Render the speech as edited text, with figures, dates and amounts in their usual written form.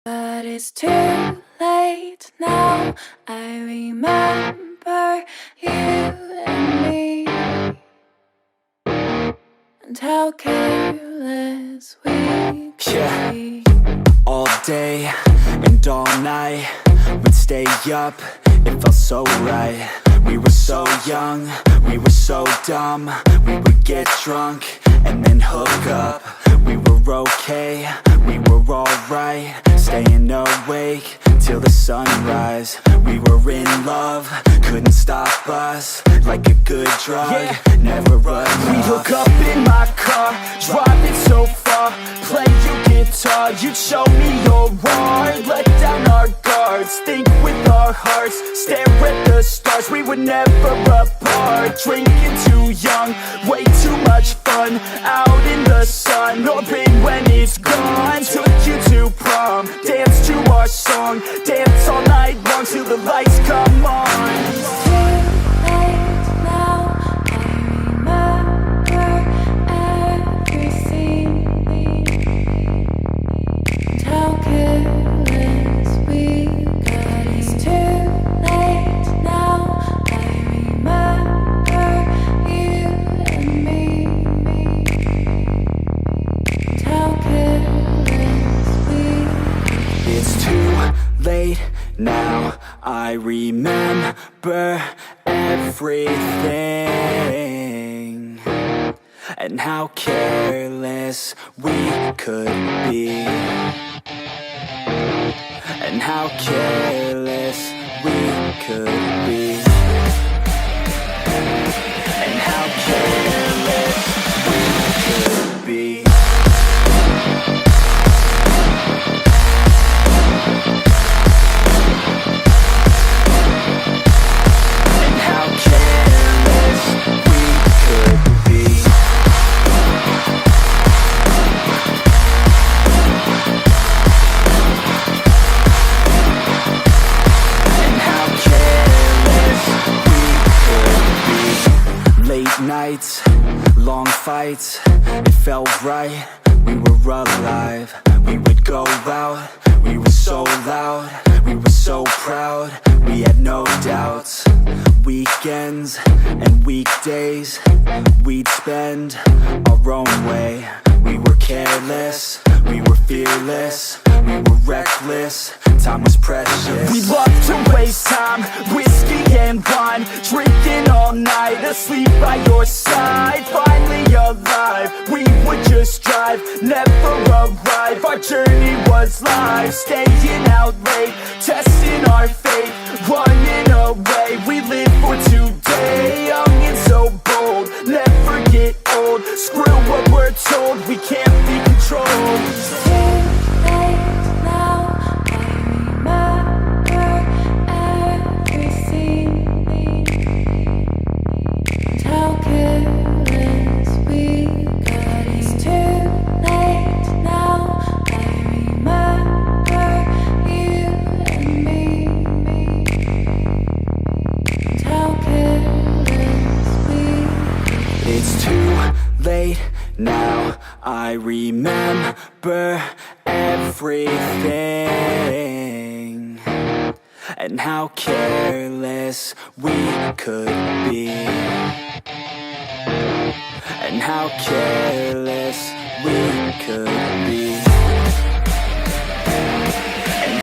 But it's too late now. I remember you and me, and how careless we could be. All day and all night, we'd stay up, it felt so right. We were so young, we were so dumb. We would get drunk and then hook up. We were okay, we were alright, staying awake till the sunrise. We were in love, couldn't stop us, like a good drug, never enough. We hook up in my car, driving so far, play your guitar, you'd show me your art. Let down our guards, think with our hearts, stare at the stars, we were never apart. Drinking too young, way too much fun, out in the sun, or rain when it's gone. Took you to prom, dance to our song, dance all night long till the lights come on. It's too late now. I remember everything, and how careless we got. It's too late now. I remember you and me, and how careless we got. It's too late now, I remember everything, and how careless we could be, and how careless we could be, and how careless we could be. Nights, long fights, it felt right, we were alive. We would go out, we were so loud, we were so proud, we had no doubts. Weekends and weekdays, we'd spend our own way. We were careless, we were fearless, we were reckless, time was precious. We loved to waste time, whiskey and wine, drinking all night, asleep by your side. Finally alive, we would just drive, never arrive. Our journey was live, staying out late, testing our fate, running away. We live for today, young and so bold, never get old. Screw what we're told, we can't be controlled. It's too late now. I remember everything, and how careless we got. It's too late now. I remember you and me, and how careless we got. It's too late now, I remember everything, and how careless we could be, and how careless we could